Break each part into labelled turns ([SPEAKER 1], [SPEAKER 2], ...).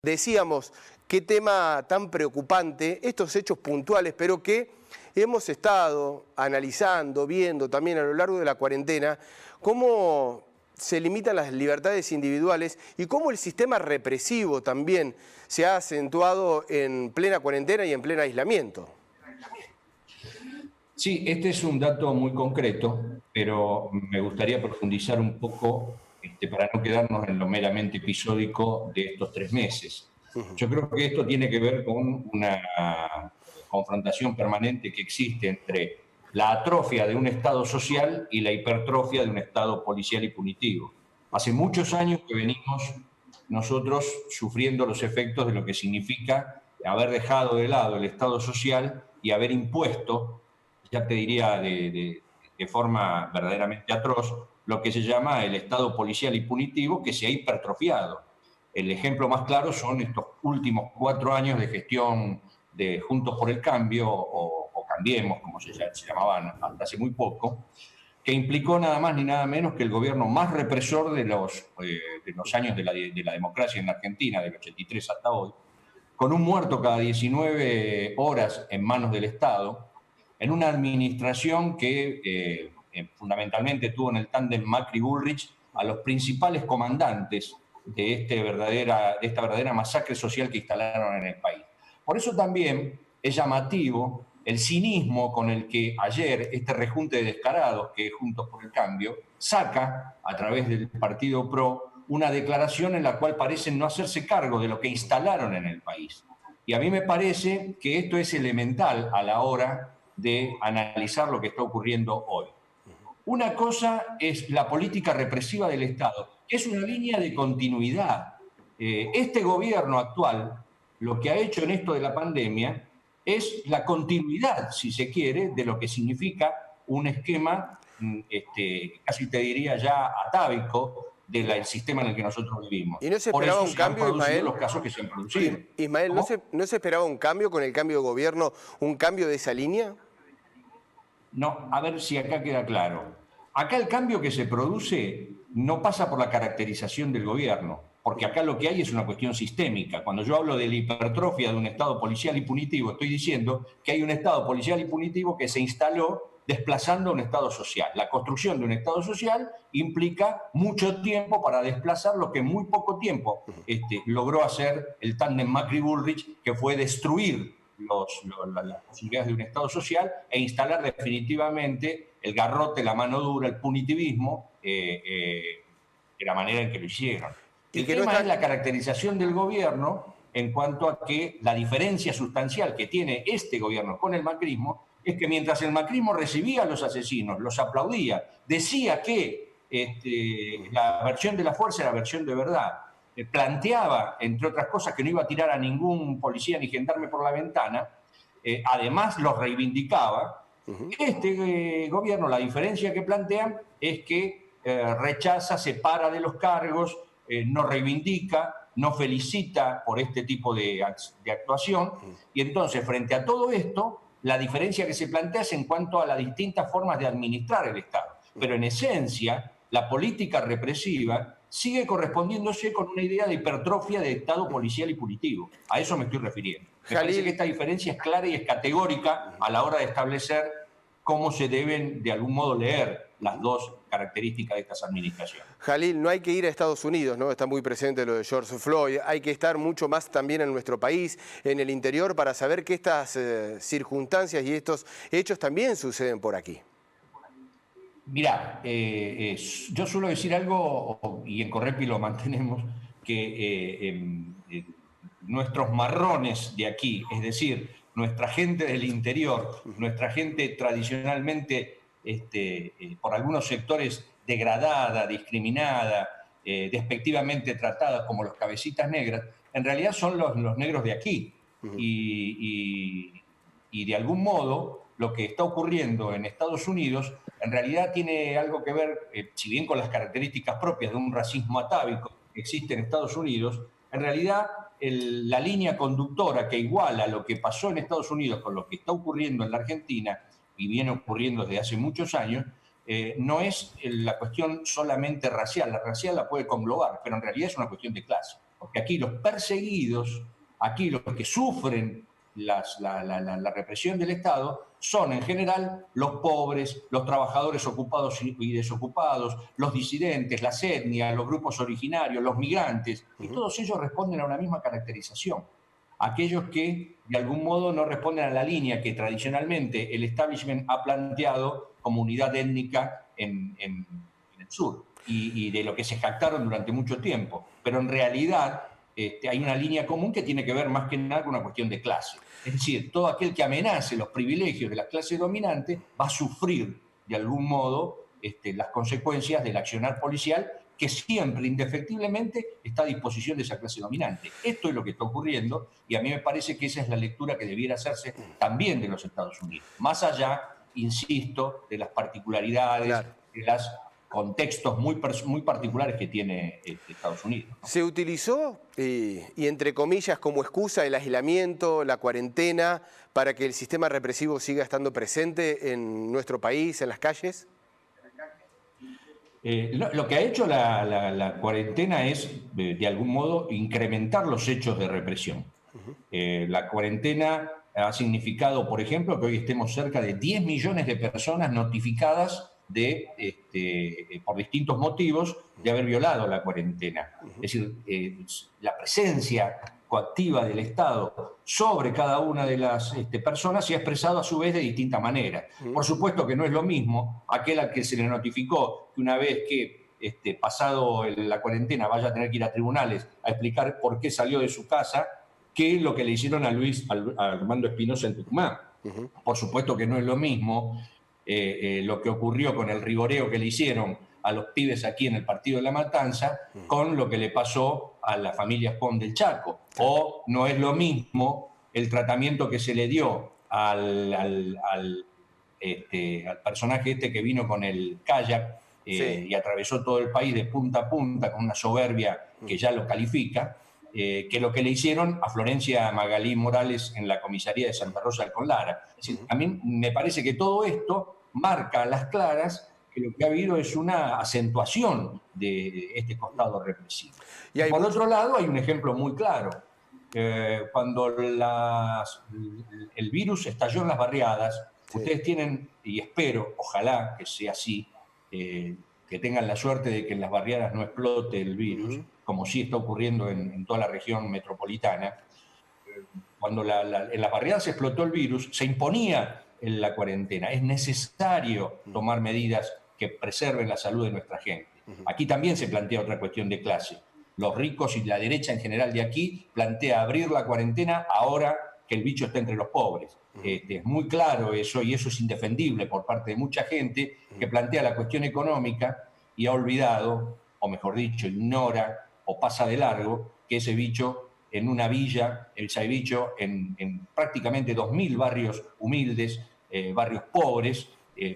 [SPEAKER 1] Decíamos, qué tema tan preocupante, estos hechos puntuales, pero que hemos estado analizando, viendo también a lo largo de la cuarentena, cómo se limitan las libertades individuales y cómo el sistema represivo también se ha acentuado en plena cuarentena y en pleno aislamiento.
[SPEAKER 2] Sí, este es un dato muy concreto, pero me gustaría profundizar un poco para no quedarnos en lo meramente episódico de estos 3 meses. Yo creo que esto tiene que ver con una confrontación permanente que existe entre la atrofia de un Estado social y la hipertrofia de un Estado policial y punitivo. Hace muchos años que venimos nosotros sufriendo los efectos de lo que significa haber dejado de lado el Estado social y haber impuesto, ya te diría de forma verdaderamente atroz, lo que se llama el Estado policial y punitivo, que se ha hipertrofiado. El ejemplo más claro son estos últimos 4 años de gestión de Juntos por el Cambio, o Cambiemos, como se llamaban hasta hace muy poco, que implicó nada más ni nada menos que el gobierno más represor de los años de la democracia en la Argentina, del 83 hasta hoy, con un muerto cada 19 horas en manos del Estado, en una administración que fundamentalmente tuvo en el tándem Macri-Bullrich a los principales comandantes de esta verdadera masacre social que instalaron en el país. Por eso también es llamativo el cinismo con el que ayer este rejunte de descarados, que es Juntos por el Cambio, saca a través del Partido PRO una declaración en la cual parecen no hacerse cargo de lo que instalaron en el país. Y a mí me parece que esto es elemental a la hora de analizar lo que está ocurriendo hoy. Una cosa es la política represiva del Estado, que es una línea de continuidad. Este gobierno actual, lo que ha hecho en esto de la pandemia, es la continuidad, si se quiere, de lo que significa un esquema, casi te diría ya atávico, del sistema en el que nosotros vivimos.
[SPEAKER 1] ¿Y no se
[SPEAKER 2] Por
[SPEAKER 1] esperaba
[SPEAKER 2] eso
[SPEAKER 1] un
[SPEAKER 2] se han
[SPEAKER 1] cambio,
[SPEAKER 2] producido
[SPEAKER 1] Ismael?
[SPEAKER 2] los casos que se han producido.
[SPEAKER 1] Ismael,
[SPEAKER 2] ¿Cómo?
[SPEAKER 1] ¿no se esperaba un cambio con el cambio de gobierno, un cambio de esa línea?
[SPEAKER 2] No, a ver si acá queda claro. Acá el cambio que se produce no pasa por la caracterización del gobierno, porque acá lo que hay es una cuestión sistémica. Cuando yo hablo de la hipertrofia de un Estado policial y punitivo, estoy diciendo que hay un Estado policial y punitivo que se instaló desplazando a un Estado social. La construcción de un Estado social implica mucho tiempo para desplazar lo que en muy poco tiempo logró hacer el tándem Macri-Bullrich, que fue destruir las posibilidades de un Estado social e instalar definitivamente el garrote, la mano dura, el punitivismo de la manera en que lo hicieron.
[SPEAKER 1] Y
[SPEAKER 2] El
[SPEAKER 1] que no
[SPEAKER 2] tema es
[SPEAKER 1] están...
[SPEAKER 2] la caracterización del gobierno en cuanto a que la diferencia sustancial que tiene este gobierno con el macrismo es que mientras el macrismo recibía a los asesinos, los aplaudía, decía que la versión de la fuerza era versión de verdad, planteaba, entre otras cosas, que no iba a tirar a ningún policía ni gendarme por la ventana, además los reivindicaba. Este gobierno, la diferencia que plantean es que rechaza, separa de los cargos, no reivindica, no felicita por este tipo de actuación. Y entonces, frente a todo esto, la diferencia que se plantea es en cuanto a las distintas formas de administrar el Estado. Pero en esencia, la política represiva sigue correspondiéndose con una idea de hipertrofia de Estado policial y punitivo. A eso me estoy refiriendo. Me parece que esta diferencia es clara y es categórica a la hora de establecer cómo se deben, de algún modo, leer las dos características de estas administraciones.
[SPEAKER 1] Jalil, no hay que ir a Estados Unidos, ¿no? Está muy presente lo de George Floyd. Hay que estar mucho más también en nuestro país, en el interior, para saber que estas circunstancias y estos hechos también suceden por aquí.
[SPEAKER 2] Mirá, yo suelo decir algo, y en Correpi lo mantenemos, que nuestros marrones de aquí, es decir, nuestra gente del interior, nuestra gente tradicionalmente, por algunos sectores, degradada, discriminada, despectivamente tratada como los cabecitas negras, en realidad son los negros de aquí. Y de algún modo, lo que está ocurriendo en Estados Unidos en realidad tiene algo que ver, si bien con las características propias de un racismo atávico que existe en Estados Unidos, en realidad la línea conductora que iguala lo que pasó en Estados Unidos con lo que está ocurriendo en la Argentina, y viene ocurriendo desde hace muchos años, no es la cuestión solamente racial. La racial la puede conglobar, pero en realidad es una cuestión de clase. porque aquí los perseguidos, aquí los que sufren la represión del Estado, son en general los pobres, los trabajadores ocupados y desocupados, los disidentes, las etnias, los grupos originarios, los migrantes, y todos ellos responden a una misma caracterización. Aquellos que de algún modo no responden a la línea que tradicionalmente el establishment ha planteado como unidad étnica en el sur y de lo que se jactaron durante mucho tiempo. Pero en realidad hay una línea común que tiene que ver más que nada con una cuestión de clase. Es decir, todo aquel que amenace los privilegios de la clase dominante va a sufrir de algún modo las consecuencias del accionar policial que siempre, indefectiblemente, está a disposición de esa clase dominante. Esto es lo que está ocurriendo y a mí me parece que esa es la lectura que debiera hacerse también de los Estados Unidos. Más allá, insisto, de las particularidades, claro, de los contextos muy particulares que tiene Estados Unidos, ¿no?
[SPEAKER 1] Se utilizó, y entre comillas, como excusa el aislamiento, la cuarentena, para que el sistema represivo siga estando presente en nuestro país, en las calles.
[SPEAKER 2] Lo que ha hecho la cuarentena es, de algún modo, incrementar los hechos de represión. La cuarentena ha significado, por ejemplo, que hoy estemos cerca de 10 millones de personas notificadas por distintos motivos de haber violado la cuarentena. Es decir, la presencia coactiva del Estado sobre cada una de las personas se ha expresado a su vez de distintas maneras. Por supuesto que no es lo mismo aquel al que se le notificó que una vez que pasado la cuarentena vaya a tener que ir a tribunales a explicar por qué salió de su casa, que lo que le hicieron a Armando Espinosa en Tucumán. Por supuesto que no es lo mismo lo que ocurrió con el rigoreo que le hicieron a los pibes aquí en el partido de La Matanza con lo que le pasó a la familia Pon del Chaco. O no es lo mismo el tratamiento que se le dio al personaje que vino con el kayak y atravesó todo el país de punta a punta con una soberbia que ya lo califica, que lo que le hicieron a Florencia Magalí Morales en la comisaría de Santa Rosa de Conlara. Es decir, a mí me parece que todo esto marca a las claras que lo que ha habido es una acentuación de este costado represivo. Y por otro lado, hay un ejemplo muy claro. Cuando el virus estalló en las barriadas, ustedes tienen, y espero, ojalá que sea así, que tengan la suerte de que en las barriadas no explote el virus, como sí está ocurriendo en toda la región metropolitana. Cuando en las barriadas se explotó el virus, se imponía en la cuarentena. Es necesario tomar medidas que preserven la salud de nuestra gente. Aquí también se plantea otra cuestión de clase. Los ricos y la derecha en general de aquí plantea abrir la cuarentena ahora que el bicho está entre los pobres. Es muy claro eso, y eso es indefendible por parte de mucha gente que plantea la cuestión económica y ha olvidado, o mejor dicho, ignora o pasa de largo que ese bicho en una villa, ese bicho en prácticamente 2.000 barrios humildes, barrios pobres,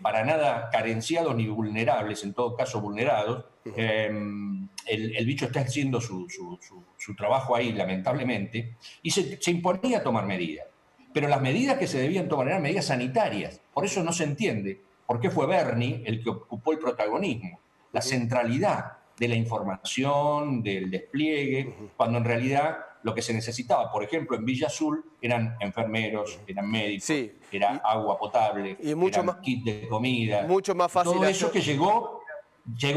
[SPEAKER 2] para nada carenciados ni vulnerables, en todo caso vulnerados, el bicho está haciendo su trabajo ahí, lamentablemente, y se imponía tomar medidas. Pero las medidas que se debían tomar eran medidas sanitarias. Por eso no se entiende por qué fue Bernie el que ocupó el protagonismo, la centralidad de la información, del despliegue, cuando en realidad lo que se necesitaba, por ejemplo, en Villa Azul, eran enfermeros, eran médicos, era agua potable,
[SPEAKER 1] y mucho
[SPEAKER 2] eran kit de comida.
[SPEAKER 1] Mucho más fácil.
[SPEAKER 2] Todo eso que llegó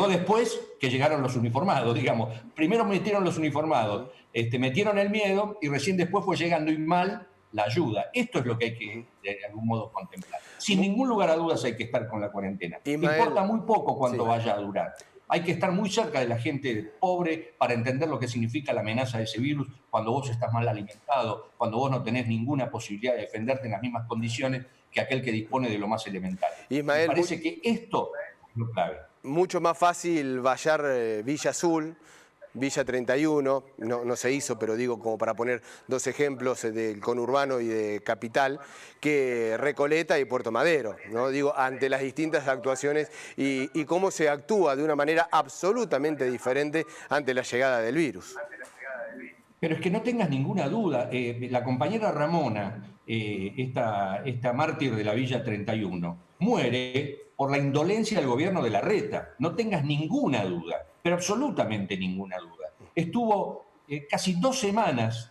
[SPEAKER 2] después que llegaron los uniformados, digamos. Primero metieron los uniformados, metieron el miedo y recién después fue llegando y mal la ayuda. Esto es lo que hay que, de algún modo, contemplar. Sin ningún lugar a dudas hay que estar con la cuarentena. Importa muy poco cuánto vaya a durar. Hay que estar muy cerca de la gente pobre para entender lo que significa la amenaza de ese virus cuando vos estás mal alimentado, cuando vos no tenés ninguna posibilidad de defenderte en las mismas condiciones que aquel que dispone de lo más elemental.
[SPEAKER 1] Ismael,
[SPEAKER 2] me parece que esto es lo clave.
[SPEAKER 1] Mucho más fácil vallar Villa Azul, Villa 31, no se hizo, pero digo como para poner dos ejemplos del conurbano y de Capital, que Recoleta y Puerto Madero, ¿no? Digo, ante las distintas actuaciones y cómo se actúa de una manera absolutamente diferente ante la llegada del virus.
[SPEAKER 2] Pero es que no tengas ninguna duda, la compañera Ramona, esta mártir de la Villa 31, muere por la indolencia del gobierno de Larreta. No tengas ninguna duda, pero absolutamente ninguna duda. Estuvo casi 2 semanas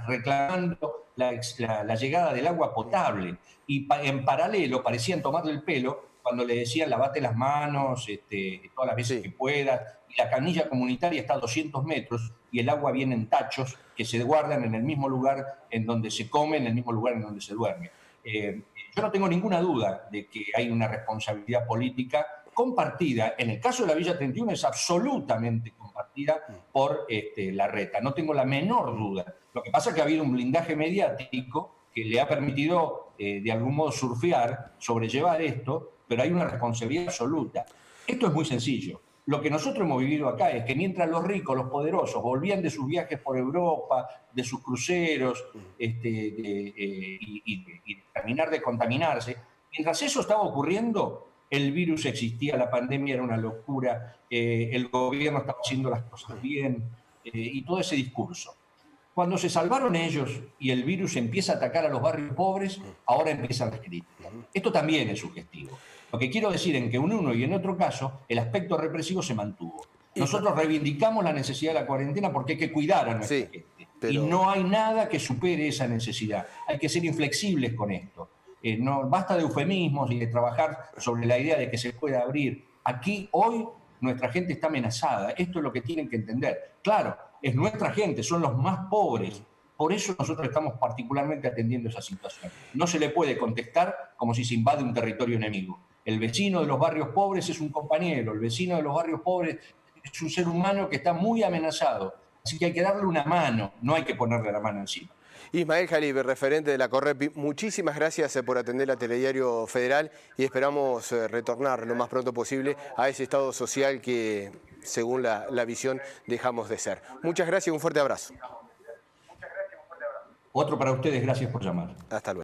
[SPEAKER 2] reclamando la llegada del agua potable y en paralelo parecían tomarle el pelo cuando le decían lavate las manos todas las veces que puedas, y la canilla comunitaria está a 200 metros y el agua viene en tachos que se guardan en el mismo lugar en donde se come, en el mismo lugar en donde se duerme. Yo no tengo ninguna duda de que hay una responsabilidad política compartida. En el caso de la Villa 31 es absolutamente compartida por Larreta, no tengo la menor duda. Lo que pasa es que ha habido un blindaje mediático que le ha permitido de algún modo surfear, sobrellevar esto, pero hay una responsabilidad absoluta. Esto es muy sencillo. Lo que nosotros hemos vivido acá es que mientras los ricos, los poderosos, volvían de sus viajes por Europa, de sus cruceros, y terminar de contaminarse, mientras eso estaba ocurriendo, el virus existía, la pandemia era una locura, el gobierno estaba haciendo las cosas bien, y todo ese discurso. Cuando se salvaron ellos y el virus empieza a atacar a los barrios pobres, ahora empiezan las críticas. Esto también es sugestivo. Lo que quiero decir es que en uno y en otro caso, el aspecto represivo se mantuvo. Nosotros reivindicamos la necesidad de la cuarentena porque hay que cuidar a nuestra gente. Y no hay nada que supere esa necesidad. Hay que ser inflexibles con esto. No basta de eufemismos y de trabajar sobre la idea de que se pueda abrir. Aquí, hoy, nuestra gente está amenazada. Esto es lo que tienen que entender. Claro, es nuestra gente, son los más pobres. Por eso nosotros estamos particularmente atendiendo esa situación. No se le puede contestar como si se invade un territorio enemigo. El vecino de los barrios pobres es un compañero, el vecino de los barrios pobres es un ser humano que está muy amenazado. Así que hay que darle una mano, no hay que ponerle la mano encima.
[SPEAKER 1] Ismael Jalibe, referente de la Correpi, muchísimas gracias por atender a Telediario Federal y esperamos retornar lo más pronto posible a ese estado social que, según la visión, dejamos de ser. Muchas gracias y un fuerte abrazo.
[SPEAKER 2] Otro para ustedes, gracias por llamar.
[SPEAKER 1] Hasta luego.